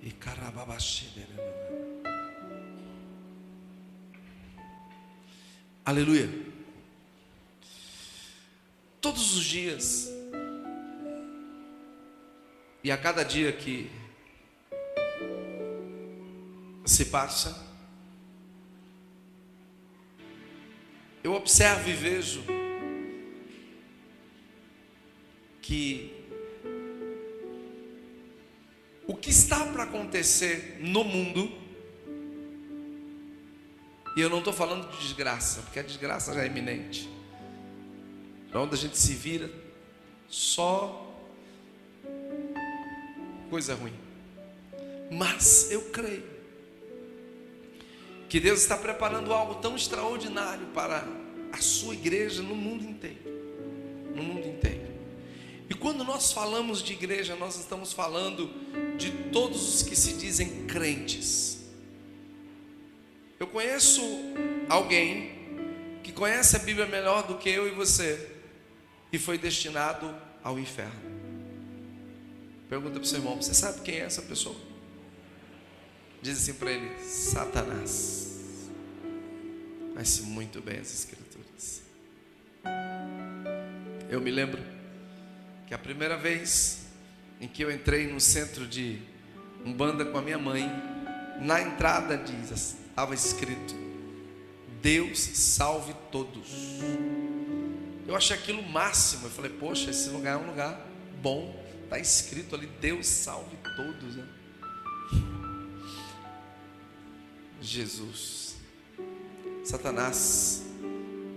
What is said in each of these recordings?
E carababaxi. Aleluia. Todos os dias, e a cada dia que se passa, eu observo e vejo que o que está para acontecer no mundo, e eu não estou falando de desgraça, porque a desgraça já é iminente, para onde a gente se vira, só coisa ruim. Mas eu creio que Deus está preparando algo tão extraordinário para a sua igreja no mundo inteiro. No mundo inteiro. E quando nós falamos de igreja, nós estamos falando de todos os que se dizem crentes. Eu conheço alguém que conhece a Bíblia melhor do que eu e você, e foi destinado ao inferno. Pergunta para o seu irmão: você sabe quem é essa pessoa? Diz assim para ele: Satanás. Conhece muito bem as Escrituras. Eu me lembro que a primeira vez em que eu entrei no centro de Umbanda com a minha mãe, na entrada estava escrito: Deus salve todos. Eu achei aquilo o máximo. Eu falei: poxa, esse lugar é um lugar bom. Está escrito ali: Deus salve todos, né? Jesus, Satanás,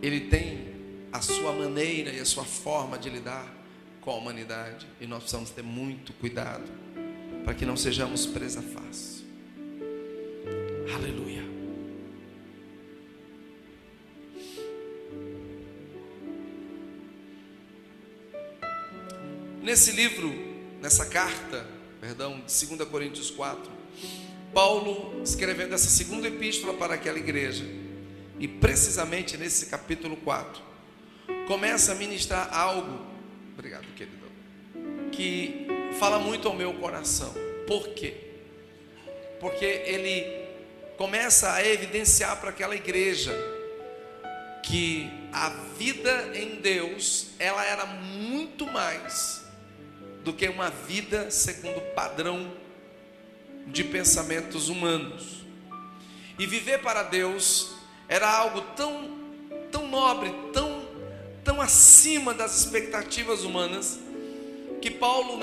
ele tem a sua maneira e a sua forma de lidar com a humanidade, e nós precisamos ter muito cuidado para que não sejamos presa fácil. Aleluia. Nesse livro, nessa carta, de 2 Coríntios 4, Paulo, escrevendo essa segunda epístola para aquela igreja, e precisamente nesse capítulo 4, começa a ministrar algo, obrigado querido, que fala muito ao meu coração. Por quê? Porque ele começa a evidenciar para aquela igreja que a vida em Deus, ela era muito mais do que uma vida segundo o padrão de pensamentos humanos. E viver para Deus era algo tão nobre, tão acima das expectativas humanas, que Paulo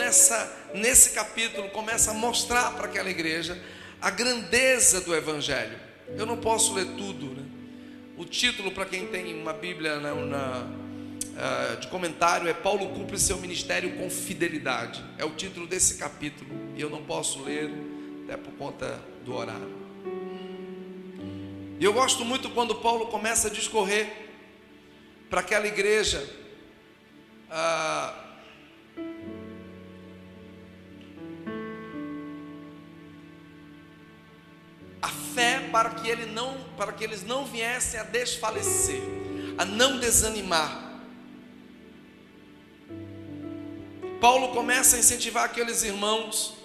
nesse capítulo começa a mostrar para aquela igreja a grandeza do Evangelho. Eu não posso ler tudo, né? O título, para quem tem uma Bíblia de comentário, é Paulo cumpre seu ministério com fidelidade. É o título desse capítulo, e eu não posso ler até por conta do horário. E eu gosto muito quando Paulo começa a discorrer para aquela igreja a fé para que eles não viessem a desfalecer, a não desanimar. Paulo começa a incentivar aqueles irmãos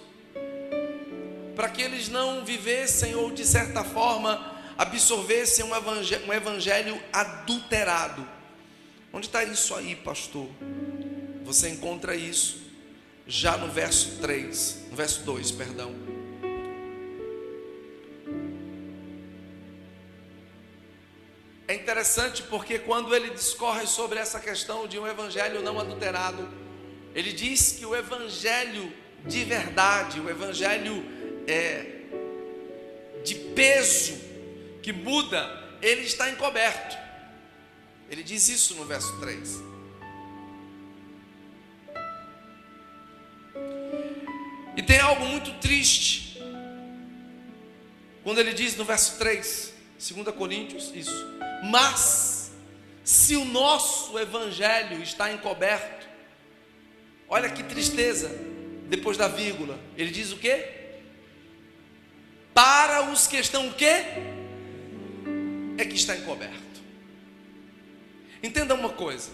para que eles não vivessem, ou de certa forma absorvessem um evangelho adulterado. Onde está isso aí, pastor? Você encontra isso já no verso 2, perdão. É interessante porque quando ele discorre sobre essa questão de um evangelho não adulterado, ele diz que o evangelho de verdade, o evangelho de peso, que muda, ele está encoberto. Ele diz isso no verso 3. E tem algo muito triste quando ele diz no verso 3, 2 Coríntios, isso: mas se o nosso evangelho está encoberto, olha que tristeza, depois da vírgula, ele diz o quê? Para os que estão o quê? É que está encoberto. Entenda uma coisa: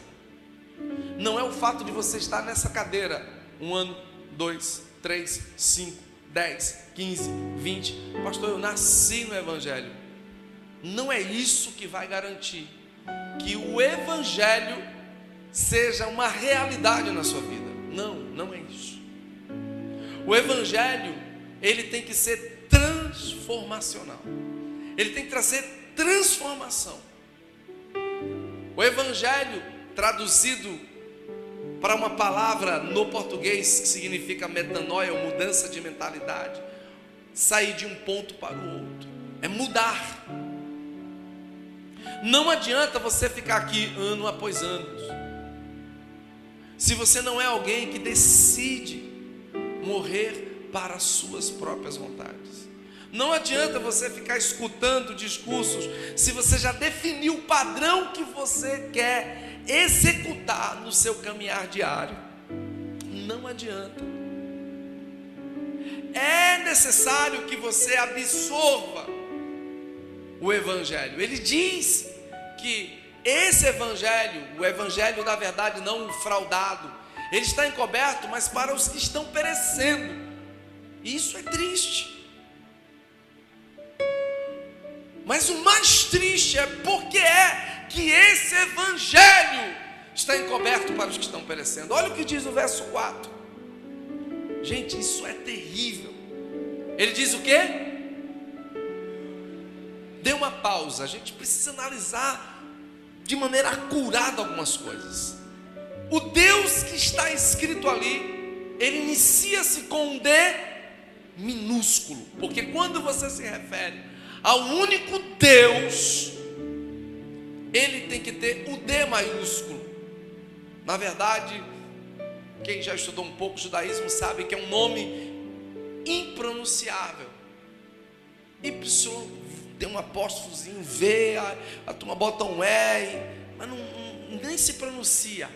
não é o fato de você estar nessa cadeira 1 ano, 2, 3, 5, 10, 15, 20. Pastor, eu nasci no Evangelho. Não é isso que vai garantir que o Evangelho seja uma realidade na sua vida. Não é isso. O Evangelho, ele tem que ser transformacional. Ele tem que trazer transformação. O Evangelho, traduzido para uma palavra no português que significa metanoia, ou mudança de mentalidade, sair de um ponto para o outro, é mudar. Não adianta você ficar aqui ano após ano, se você não é alguém que decide morrer para as suas próprias vontades. Não adianta você ficar escutando discursos se você já definiu o padrão que você quer executar no seu caminhar diário. Não adianta. É necessário que você absorva o Evangelho. Ele diz que esse Evangelho, o Evangelho da verdade não fraudado, ele está encoberto, mas para os que estão perecendo. Isso é triste. Mas o mais triste é porque é que esse Evangelho está encoberto para os que estão perecendo. Olha o que diz o verso 4. Gente, isso é terrível. Ele diz o quê? Dê uma pausa. A gente precisa analisar de maneira acurada algumas coisas. O Deus que está escrito ali, ele inicia-se com um D minúsculo. Porque quando você se refere ao único Deus, ele tem que ter o D maiúsculo. Na verdade, quem já estudou um pouco judaísmo sabe que é um nome impronunciável. Y, tem um apóstolozinho, V, a turma bota um E, mas nem se pronuncia.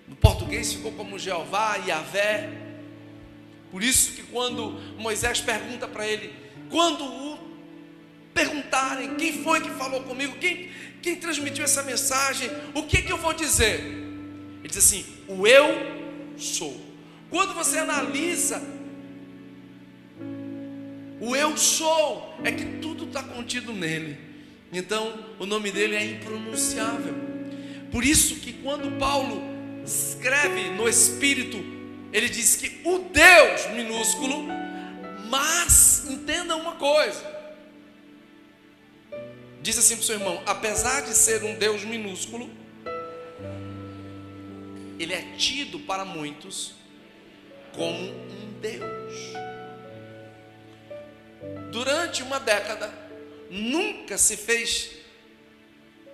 No português ficou como Jeová, Yahvé. Por isso que quando Moisés pergunta para ele, quando o perguntarem quem foi que falou comigo, quem transmitiu essa mensagem, o que eu vou dizer? Ele diz assim, o eu sou. Quando você analisa o eu sou, é que tudo está contido nele. Então o nome dele é impronunciável. Por isso que quando Paulo escreve no Espírito, ele diz que o Deus minúsculo, mas entenda uma coisa, diz assim para o seu irmão, apesar de ser um Deus minúsculo, ele é tido para muitos como um Deus. Durante uma década, nunca se fez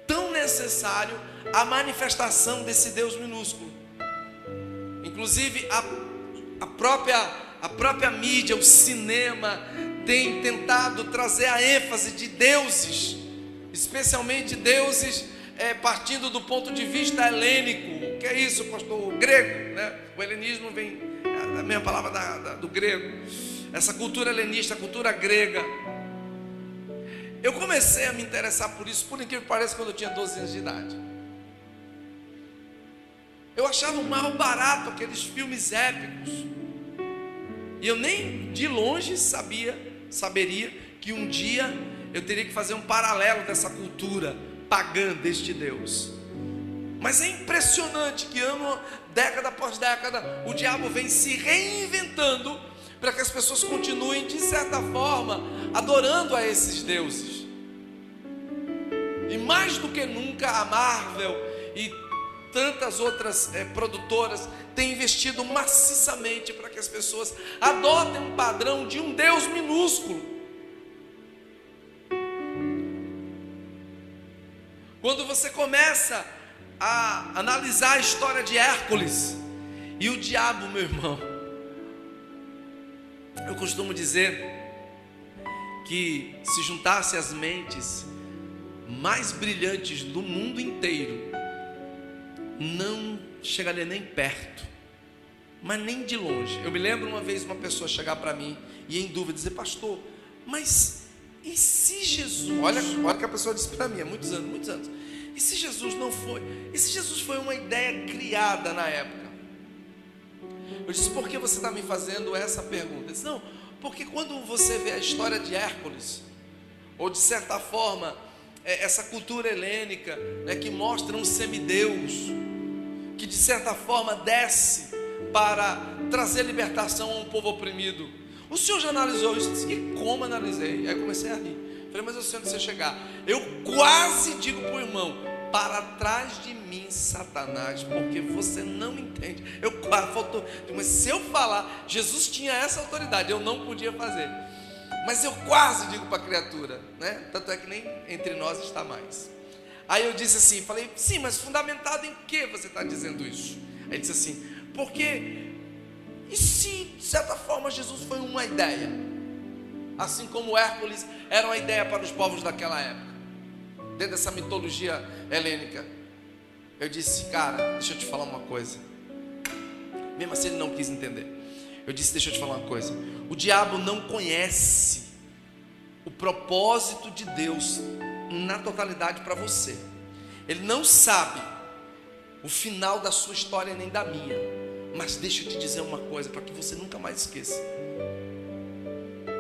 tão necessário a manifestação desse Deus minúsculo. Inclusive a própria mídia, o cinema, tem tentado trazer a ênfase de deuses, especialmente deuses partindo do ponto de vista helênico. O que é isso, pastor? O grego, né? O helenismo vem da mesma palavra do grego. Essa cultura helenista, a cultura grega. Eu comecei a me interessar por isso, por incrível que pareça, quando eu tinha 12 anos de idade. Eu achava um mal barato aqueles filmes épicos. E eu nem de longe saberia que um dia eu teria que fazer um paralelo dessa cultura pagã deste Deus. Mas é impressionante que década após década, o diabo vem se reinventando para que as pessoas continuem, de certa forma, adorando a esses deuses. E mais do que nunca, a Marvel e tantas outras produtoras têm investido maciçamente para que as pessoas adotem um padrão de um Deus minúsculo. Quando você começa a analisar a história de Hércules e o diabo, meu irmão, eu costumo dizer que se juntasse as mentes mais brilhantes do mundo inteiro, não chegaria nem perto, mas nem de longe. Eu me lembro uma vez uma pessoa chegar para mim e em dúvida dizer, pastor, mas e se Jesus, olha o que a pessoa disse para mim há muitos anos, e se Jesus não foi, e se Jesus foi uma ideia criada na época? Eu disse: por que você está me fazendo essa pergunta? Ele disse: não, porque quando você vê a história de Hércules, ou de certa forma, essa cultura helênica, né, que mostra um semideus, que de certa forma desce para trazer libertação a um povo oprimido. O senhor já analisou isso? Eu disse: e como analisei? Aí eu comecei a rir. Falei: mas eu sei onde você chegar. Eu quase digo para o irmão: para trás de mim, Satanás, porque você não entende. Eu quase faltou, mas se eu falar, Jesus tinha essa autoridade, eu não podia fazer. Mas eu quase digo para a criatura, né? Tanto é que nem entre nós está mais. Aí eu disse assim, falei: sim, mas fundamentado em que você está dizendo isso? Aí ele disse assim: porque, e se de certa forma Jesus foi uma ideia, assim como Hércules era uma ideia para os povos daquela época, dentro dessa mitologia helênica? Eu disse: cara, deixa eu te falar uma coisa. Mesmo assim ele não quis entender. Eu disse: deixa eu te falar uma coisa. O diabo não conhece o propósito de Deus na totalidade para você. Ele não sabe o final da sua história nem da minha. Mas deixa eu te dizer uma coisa, para que você nunca mais esqueça.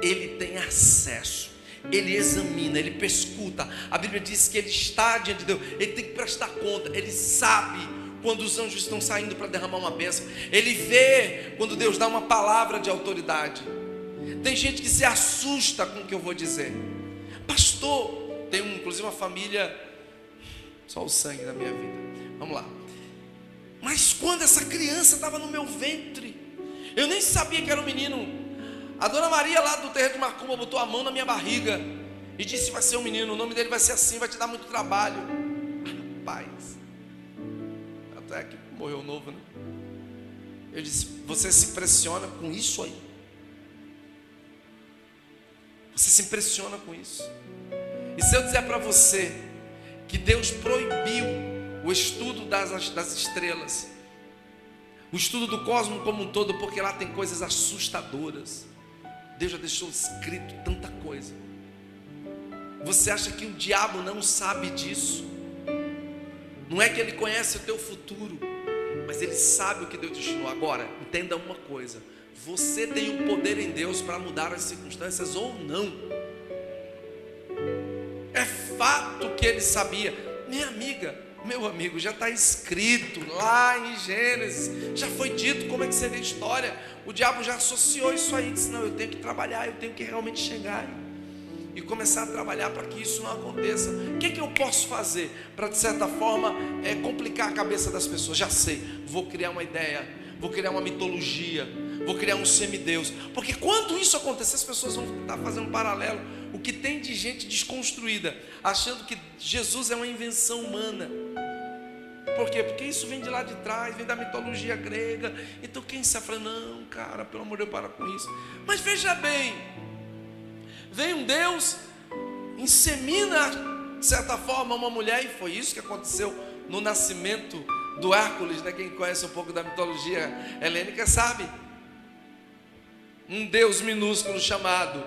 Ele tem acesso, ele examina, ele perscruta. A Bíblia diz que ele está diante de Deus, ele tem que prestar conta. Ele sabe quando os anjos estão saindo para derramar uma bênção. Ele vê quando Deus dá uma palavra de autoridade. Tem gente que se assusta com o que eu vou dizer. Pastor, tem inclusive uma família, só o sangue da minha vida. Vamos lá. Mas quando essa criança estava no meu ventre, eu nem sabia que era um menino. A dona Maria lá do terreiro de Macumba botou a mão na minha barriga e disse: vai ser um menino, o nome dele vai ser assim, vai te dar muito trabalho. Rapaz, até que morreu novo, né? Eu disse: você se impressiona com isso aí? Você se impressiona com isso? E se eu disser para você que Deus proibiu o estudo das estrelas, o estudo do cosmos como um todo, porque lá tem coisas assustadoras. Deus já deixou escrito tanta coisa. Você acha que o diabo não sabe disso? Não é que ele conhece o teu futuro, mas ele sabe o que Deus destinou. Agora, entenda uma coisa: você tem o poder em Deus para mudar as circunstâncias ou não. É fato que ele sabia. Minha amiga, meu amigo, já está escrito lá em Gênesis, já foi dito como é que seria a história. O diabo já associou isso aí, disse: não, eu tenho que trabalhar, eu tenho que realmente chegar e começar a trabalhar para que isso não aconteça. O que eu posso fazer para, de certa forma, complicar a cabeça das pessoas? Já sei, vou criar uma ideia, vou criar uma mitologia, vou criar um semideus. Porque quando isso acontecer, as pessoas vão estar fazendo um paralelo. O que tem de gente desconstruída, achando que Jesus é uma invenção humana. Por quê? Porque isso vem de lá de trás, vem da mitologia grega. Então quem se afra, não, cara, pelo amor de Deus, para com isso. Mas veja bem, vem um Deus, insemina, de certa forma, uma mulher, e foi isso que aconteceu no nascimento do Hércules, né? Quem conhece um pouco da mitologia helênica sabe. Um Deus minúsculo chamado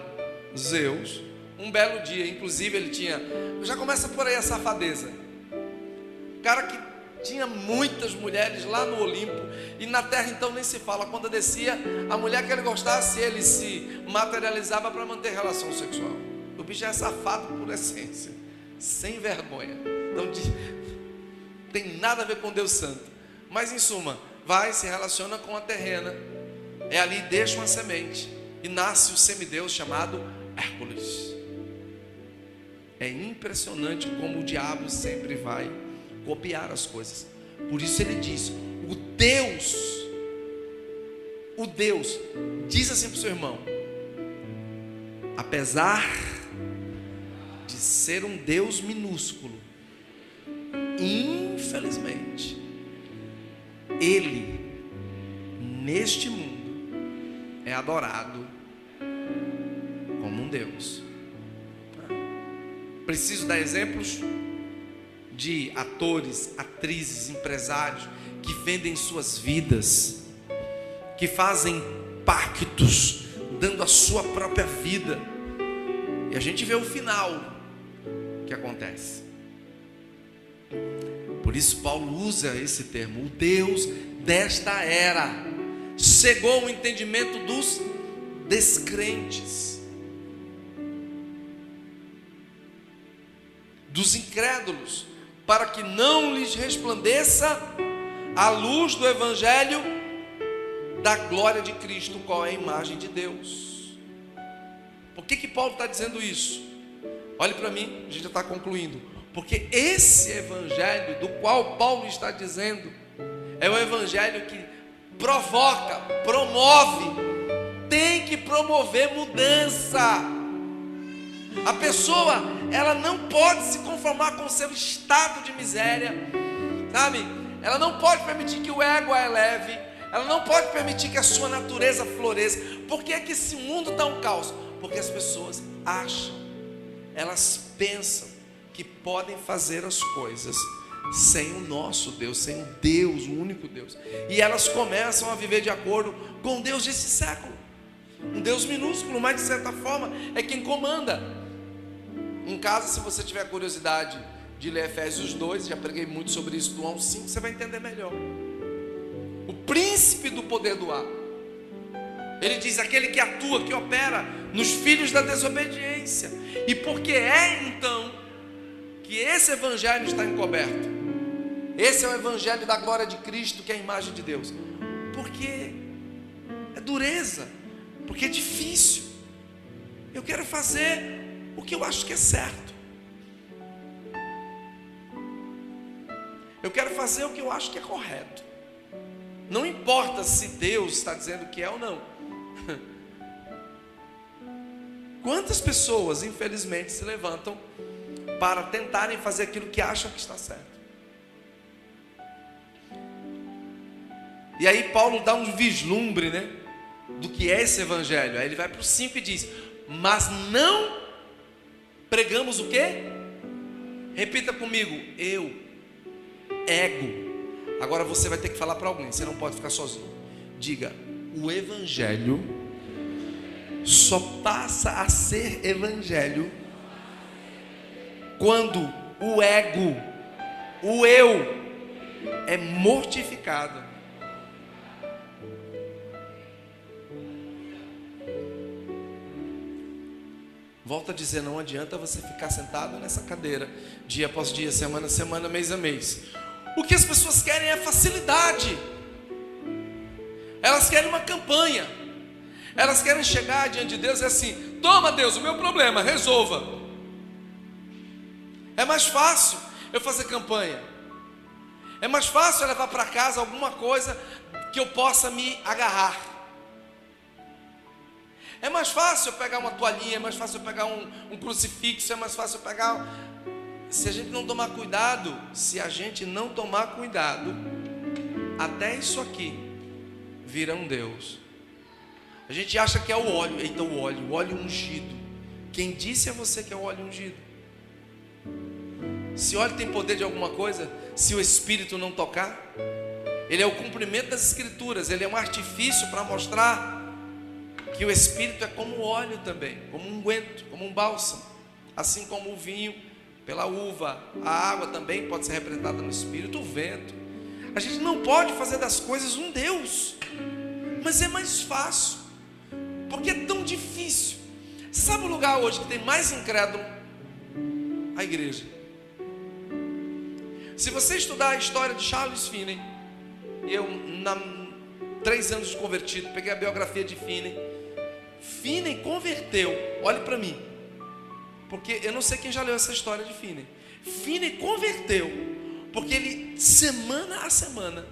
Zeus. Um belo dia, inclusive ele tinha, já começa por aí a safadeza, cara que tinha muitas mulheres lá no Olimpo, e na terra então nem se fala. Quando descia, a mulher que ele gostasse, ele se materializava para manter relação sexual. O bicho é safado por essência, sem vergonha, não tem nada a ver com Deus Santo. Mas em suma, vai, se relaciona com a terrena, é ali, deixa uma semente e nasce o semideus chamado Hércules. É impressionante como o diabo sempre vai copiar as coisas. Por isso ele diz: o Deus, diz assim para o seu irmão: apesar de ser um Deus minúsculo, infelizmente, ele, neste mundo, é adorado como um Deus. Preciso dar exemplos de atores, atrizes, empresários que vendem suas vidas, que fazem pactos, dando a sua própria vida, e a gente vê o final que acontece. Por isso Paulo usa esse termo: o Deus desta era cegou o entendimento dos descrentes, dos incrédulos, para que não lhes resplandeça a luz do evangelho da glória de Cristo, qual é a imagem de Deus. Por que Paulo está dizendo isso? Olhe para mim, a gente já está concluindo. Porque esse evangelho do qual Paulo está dizendo é um evangelho que provoca, promove, tem que promover mudança. A pessoa, ela não pode se conformar com o seu estado de miséria, sabe? Ela não pode permitir que o ego a eleve, ela não pode permitir que a sua natureza floresça. Por que é que esse mundo está um caos? Porque as pessoas acham, elas pensam que podem fazer as coisas sem o nosso Deus, sem o Deus, o único Deus. E elas começam a viver de acordo com Deus desse século. Um Deus minúsculo, mas de certa forma é quem comanda. Em casa, se você tiver curiosidade de ler Efésios 2, já preguei muito sobre isso do 1 ao 5, você vai entender melhor. O príncipe do poder do ar, ele diz: aquele que atua, que opera nos filhos da desobediência. E porque é então que esse evangelho está encoberto? Esse é o evangelho da glória de Cristo, que é a imagem de Deus. Porque é dureza, porque é difícil. Eu quero fazer o que eu acho que é certo. Eu quero fazer o que eu acho que é correto. Não importa se Deus está dizendo que é ou não. Quantas pessoas, infelizmente, se levantam para tentarem fazer aquilo que acham que está certo? E aí Paulo dá um vislumbre, né, do que é esse evangelho. Aí ele vai para o 5 e diz: mas não pregamos o quê? Repita comigo: eu, ego. Agora você vai ter que falar para alguém, você não pode ficar sozinho. Diga: o evangelho só passa a ser evangelho quando o ego, o eu, é mortificado. Volto a dizer, não adianta você ficar sentado nessa cadeira dia após dia, semana a semana, mês a mês. O que as pessoas querem é facilidade. Elas querem uma campanha. Elas querem chegar diante de Deus e assim: toma, Deus, o meu problema, resolva. É mais fácil eu fazer campanha. É mais fácil eu levar para casa alguma coisa que eu possa me agarrar. É mais fácil eu pegar uma toalhinha, é mais fácil eu pegar um crucifixo, é mais fácil eu pegar... Se a gente não tomar cuidado, até isso aqui vira um Deus. A gente acha que é o óleo. Eita, o óleo ungido. Quem disse a você que é o óleo ungido? Se óleo tem poder de alguma coisa, se o Espírito não tocar, ele é o cumprimento das Escrituras, ele é um artifício para mostrar que o Espírito é como o óleo também, como um unguento, como um bálsamo. Assim como o vinho pela uva, a água também pode ser representada no Espírito, o vento. A gente não pode fazer das coisas um Deus, mas é mais fácil, porque é tão difícil. Sabe o lugar hoje que tem mais incrédulo? A igreja. Se você estudar a história de Charles Finney, eu, 3 anos de convertido, peguei a biografia de Finney. Finney converteu, olhe para mim, porque eu não sei quem já leu essa história de Finney. Finney converteu, porque ele, semana a semana,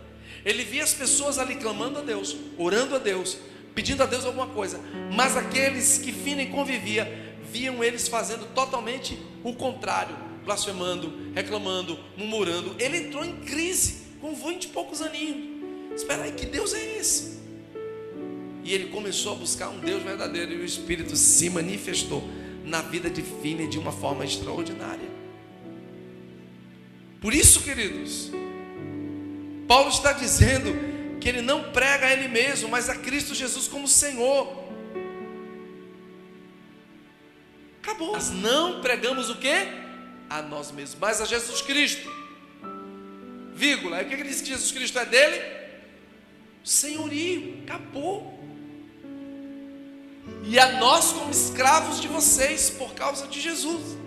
ele via as pessoas ali clamando a Deus, orando a Deus, pedindo a Deus alguma coisa, mas aqueles que Finney convivia, viam eles fazendo totalmente o contrário, blasfemando, reclamando, murmurando. Ele entrou em crise com 20 e poucos aninhos. Espera aí, que Deus é esse? E ele começou a buscar um Deus verdadeiro, e o Espírito se manifestou na vida de Finney de uma forma extraordinária. Por isso, queridos, Paulo está dizendo que ele não prega a ele mesmo, mas a Cristo Jesus como Senhor. Acabou. Nós não pregamos o quê? A nós mesmos, mas a Jesus Cristo. Vírgula. Aí o que ele diz que Jesus Cristo é dele? senhorio, acabou. E a nós como escravos de vocês por causa de Jesus.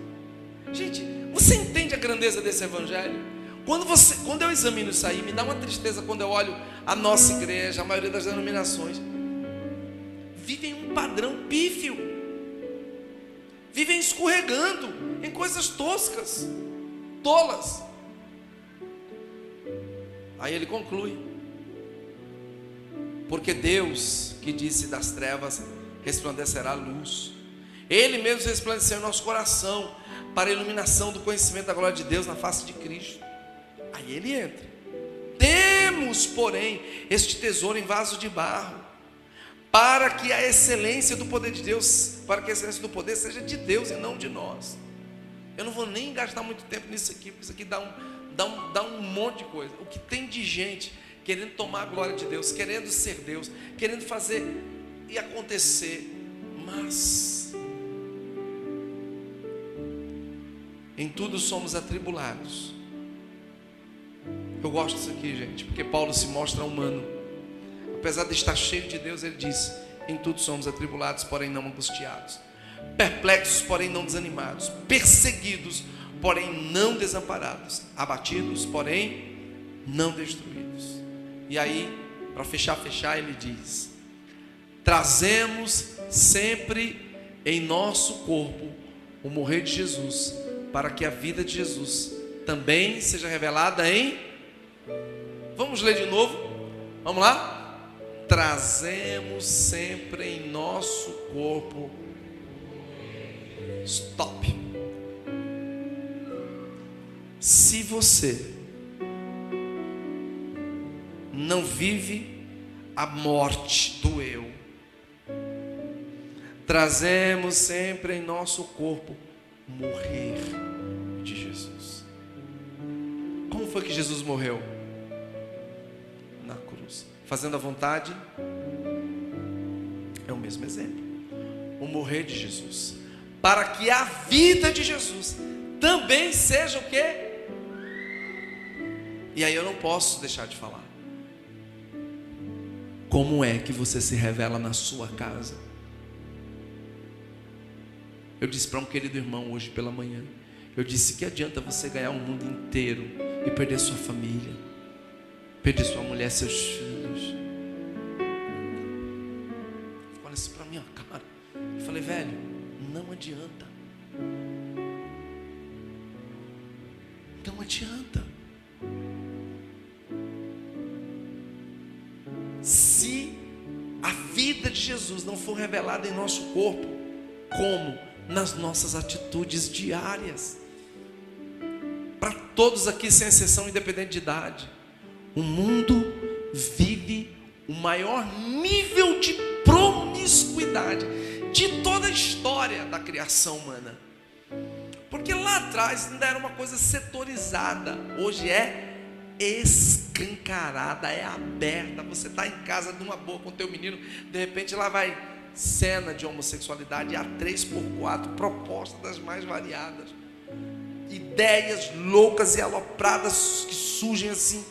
Gente, você entende a grandeza desse evangelho? Quando eu examino isso aí, me dá uma tristeza quando eu olho a nossa igreja, a maioria das denominações vivem um padrão pífio, vivem escorregando em coisas toscas, tolas. Aí ele conclui: porque Deus que disse das trevas resplandecerá a luz, Ele mesmo resplandeceu em nosso coração para a iluminação do conhecimento da glória de Deus na face de Cristo. Aí ele entra: temos, porém, este tesouro em vaso de barro, para que a excelência do poder de Deus, para que a excelência do poder seja de Deus e não de nós. Eu não vou nem gastar muito tempo nisso aqui, porque isso aqui dá um monte de coisa. O que tem de gente querendo tomar a glória de Deus, querendo ser Deus, querendo fazer e acontecer, mas em tudo somos atribulados. Eu gosto disso aqui, gente, porque Paulo se mostra humano. Apesar de estar cheio de Deus, ele diz: em tudo somos atribulados, porém não angustiados, perplexos, porém não desanimados, perseguidos, porém não desamparados, abatidos, porém não destruídos. E aí, para fechar, ele diz: trazemos sempre em nosso corpo o morrer de Jesus, para que a vida de Jesus também seja revelada em... Vamos ler de novo? Vamos lá? Trazemos sempre em nosso corpo... Stop. Se você não vive a morte do eu, trazemos sempre em nosso corpo morrer de Jesus. Como foi que Jesus morreu? Na cruz, fazendo a vontade. É o mesmo exemplo, o morrer de Jesus, para que a vida de Jesus também seja o quê? E aí eu não posso deixar de falar: como é que você se revela na sua casa? Eu disse para um querido irmão hoje pela manhã, eu disse: que adianta você ganhar o mundo inteiro e perder sua família, perder sua mulher, seus filhos? Olha assim para minha cara. Eu falei: velho, não adianta. Não adianta. Se a vida de Jesus não for revelada em nosso corpo, como? Nas nossas atitudes diárias. Para todos aqui, sem exceção, independente de idade, o mundo vive o maior nível de promiscuidade de toda a história da criação humana. Porque lá atrás ainda era uma coisa setorizada, hoje é escancarada, é aberta. Você está em casa de uma boa com o teu menino, de repente lá vai cena de homossexualidade a 3x4, propostas das mais variadas, ideias loucas e alopradas que surgem assim.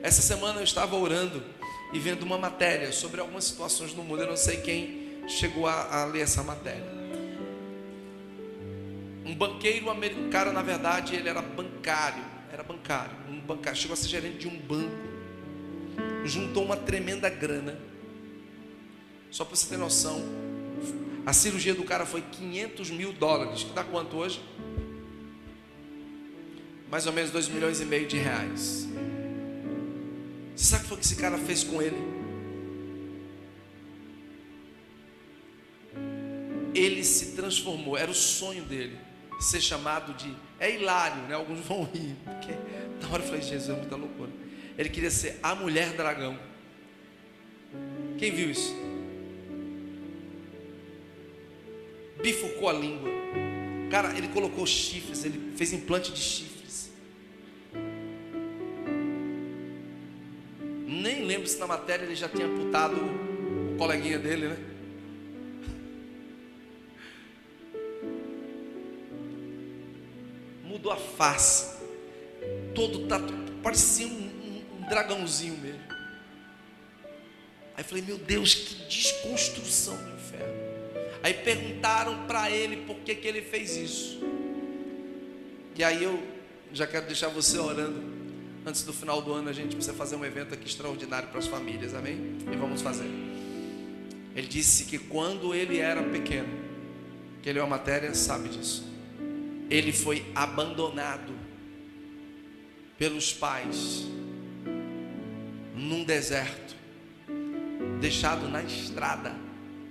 Essa semana eu estava orando e vendo uma matéria sobre algumas situações no mundo. Eu não sei quem chegou a ler essa matéria. Um banqueiro americano, cara, na verdade ele era bancário, chegou a ser gerente de um banco, juntou uma tremenda grana. Só para você ter noção, a cirurgia do cara foi $500 mil, que dá quanto hoje? Mais ou menos 2,5 milhões de reais. Você sabe o que foi que esse cara fez com ele? Ele se transformou, era o sonho dele ser chamado de... É hilário, né? Alguns vão rir, porque na hora eu falei: Jesus, é muita loucura. Ele queria ser a mulher dragão. Quem viu isso? Bifurcou a língua. Cara, ele colocou chifres, ele fez implante de chifres. Nem lembro se na matéria ele já tinha amputado o coleguinha dele, né? Mudou a face. todo parecia um dragãozinho mesmo. Aí falei, meu Deus, que desconstrução do inferno. Aí perguntaram para ele por que ele fez isso. E aí eu já quero deixar você orando. Antes do final do ano a gente precisa fazer um evento aqui extraordinário para as famílias, amém? E vamos fazer. Ele disse que quando ele era pequeno, que ele é uma matéria, sabe disso, ele foi abandonado pelos pais num deserto, deixado na estrada,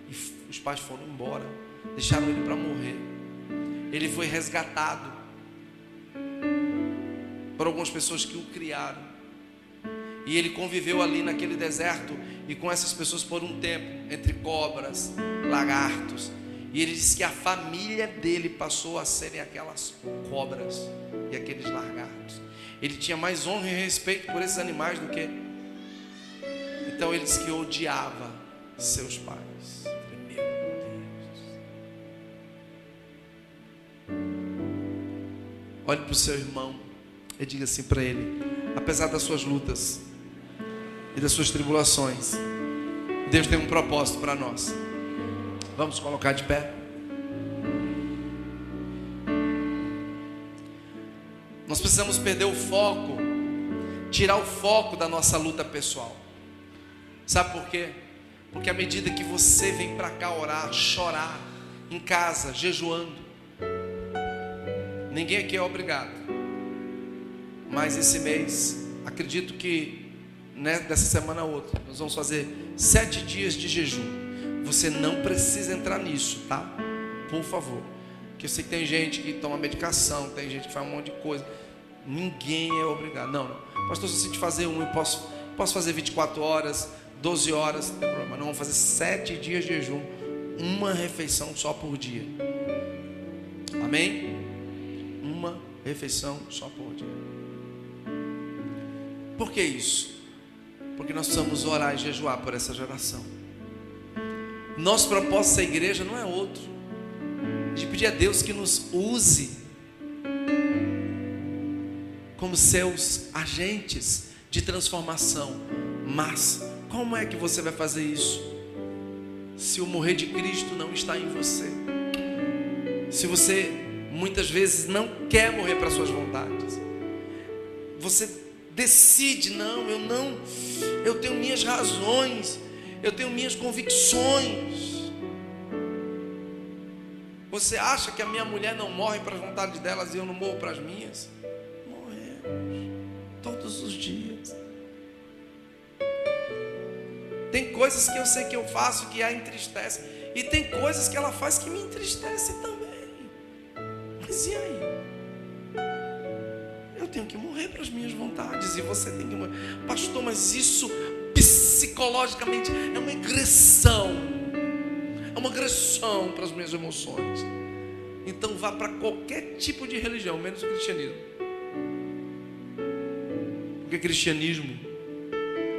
e os pais foram embora, deixaram ele para morrer. Ele foi resgatado por algumas pessoas que o criaram, e ele conviveu ali naquele deserto e com essas pessoas por um tempo, entre cobras, lagartos, e ele disse que a família dele passou a serem aquelas cobras e aqueles lagartos. Ele tinha mais honra e respeito por esses animais do que... Então ele disse que odiava seus pais. Meu Deus. Olhe para o seu irmão e diga assim para ele: apesar das suas lutas e das suas tribulações, Deus tem um propósito para nós. Vamos colocar de pé. Nós precisamos perder o foco, tirar o foco da nossa luta pessoal. Sabe por quê? Porque à medida que você vem para cá orar, chorar, em casa, jejuando, ninguém aqui é obrigado, mas esse mês, acredito que dessa semana a outra, nós vamos fazer 7 dias de jejum. Você não precisa entrar nisso, tá? Por favor. Porque eu sei que tem gente que toma medicação, tem gente que faz um monte de coisa. Ninguém é obrigado. Não. Pastor, se você te fazer eu posso fazer 24 horas, 12 horas, não tem problema. Não, vamos fazer 7 dias de jejum, uma refeição só por dia. Amém? Uma refeição só por dia. Por que isso? Porque nós precisamos orar e jejuar por essa geração. Nosso propósito da igreja não é outro, de pedir a Deus que nos use como seus agentes de transformação. Mas como é que você vai fazer isso se o morrer de Cristo não está em você? Se você muitas vezes não quer morrer para suas vontades, você decide, eu tenho minhas razões, eu tenho minhas convicções. Você acha que a minha mulher não morre para as vontades delas e eu não morro para as minhas? Morremos todos os dias. Tem coisas que eu sei que eu faço que a entristece, e tem coisas que ela faz que me entristece também. Mas e aí? Eu tenho que morrer para as minhas vontades e você tem que morrer. Pastor, mas isso psicologicamente é uma agressão. É uma agressão para as minhas emoções. Então vá para qualquer tipo de religião, menos o cristianismo. Porque cristianismo,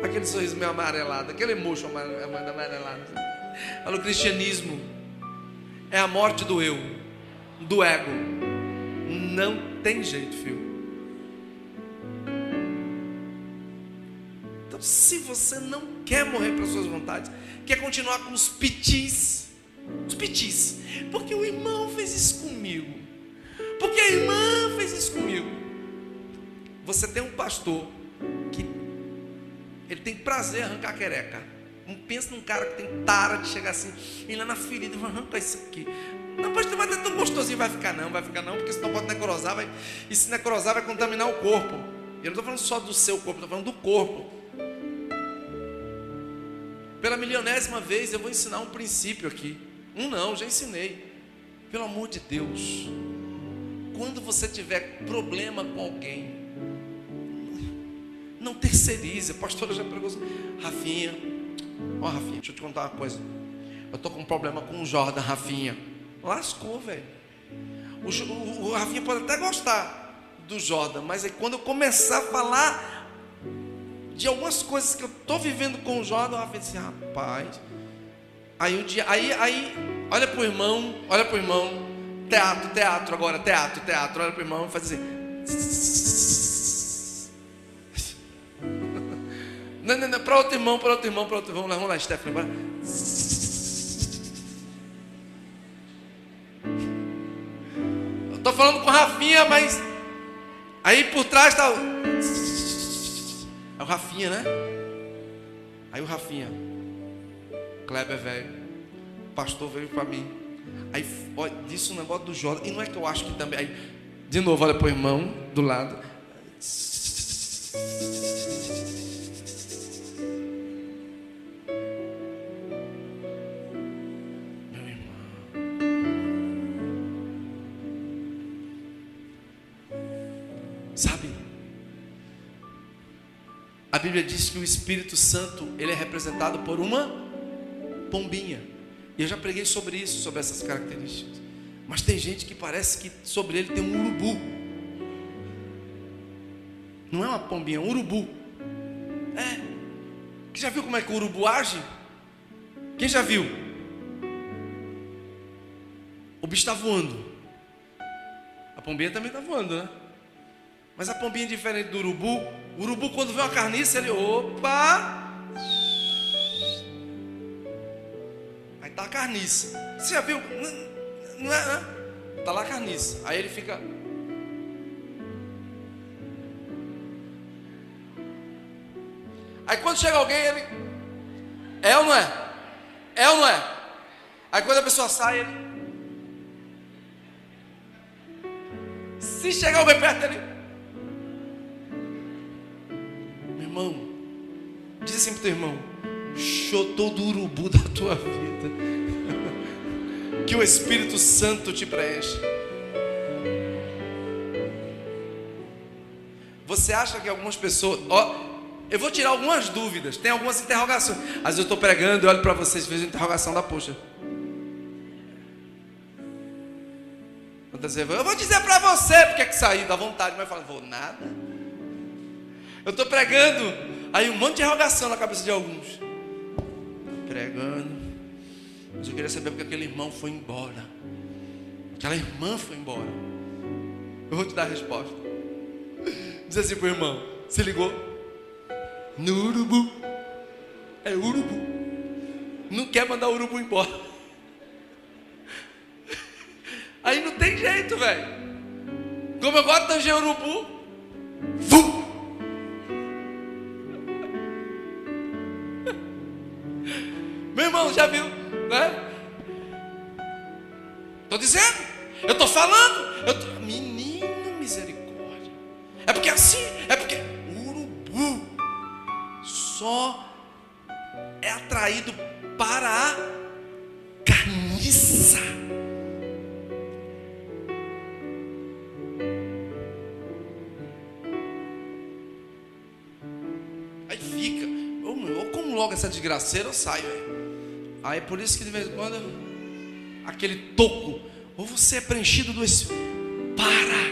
aquele sorriso meio amarelado, aquele emotion amarelado. O cristianismo é a morte do eu, do ego. Não tem jeito, filho. Então, se você não quer morrer para suas vontades, quer continuar com os pitis, porque o irmão fez isso comigo, porque a irmã fez isso comigo. Você tem um pastor que ele tem prazer em arrancar a quereca. Não pensa num cara que tem tara de chegar assim, ir lá na ferida e vai arrancar isso aqui. Não, pastor, mas não é tão gostosinho. Vai ficar não, porque senão pode necrosar, e se necrosar vai contaminar o corpo. Eu não estou falando só do seu corpo, estou falando do corpo. Pela milionésima vez eu vou ensinar um princípio aqui. Já ensinei. Pelo amor de Deus, quando você tiver problema com alguém, não terceirize. A pastora já pregou assim: Rafinha, Rafinha, deixa eu te contar uma coisa. Eu estou com um problema com o Jordan, Rafinha. Lascou, velho. O Rafinha pode até gostar do Jordan, mas aí quando eu começar a falar de algumas coisas que eu estou vivendo com o Jordan, o Rafinha disse: rapaz. Aí um dia, olha pro irmão, teatro agora, teatro, olha pro irmão e faz assim. Para outro irmão, vamos lá, Stephanie, bora. Eu estou falando com a Rafinha, mas aí por trás está é o Rafinha, né? Aí o Rafinha, Kleber velho, o pastor veio para mim. Aí olha, disse um negócio do Jordan. E não é que eu acho que também. Aí, de novo, olha para o irmão do lado. Meu irmão. Sabe? A Bíblia diz que o Espírito Santo, ele é representado por uma pombinha. E eu já preguei sobre isso, sobre essas características. Mas tem gente que parece que sobre ele tem um urubu. Não é uma pombinha, é um urubu. É. Quem já viu como é que o urubu age? Quem já viu? O bicho está voando. A pombinha também está voando, né? Mas a pombinha é diferente do urubu. O urubu, quando vê uma carniça, ele, opa! Aí tá a carniça. Você já viu? Não é, né? Tá lá a carniça. Aí ele fica. Aí quando chega alguém, ele. É ou não é? É ou não é? Aí quando a pessoa sai, ele. Se chegar alguém perto dele. Meu irmão, diz assim pro teu irmão: chotou do urubu da tua vida. Que o Espírito Santo te preenche. Você acha que algumas pessoas... eu vou tirar algumas dúvidas. Tem algumas interrogações. Às vezes eu estou pregando e olho para vocês e vejo a interrogação da poxa. Eu vou dizer para você porque é que saiu da vontade. Mas eu falo, vou nada. Eu estou pregando. Aí um monte de interrogação na cabeça de alguns. Pregando. Mas eu queria saber porque aquele irmão foi embora. Aquela irmã foi embora. Eu vou te dar a resposta. Diz assim pro irmão: se ligou? No urubu. É urubu. Não quer mandar o urubu embora. Aí não tem jeito, velho. Como eu gosto de tanger urubu. Vum! Meu irmão, já viu? Né? Estou dizendo, eu estou falando, menino misericórdia. É porque assim, é porque o urubu só é atraído para a carniça. Aí fica, ou como logo essa desgraceira eu saio, velho. Aí por isso que de vez em quando aquele toco, ou você é preenchido do Espírito. Para.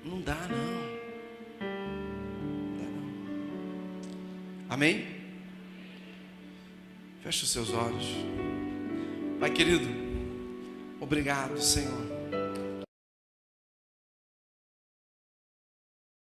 Não dá não. Amém? Feche os seus olhos. Pai querido, obrigado, Senhor.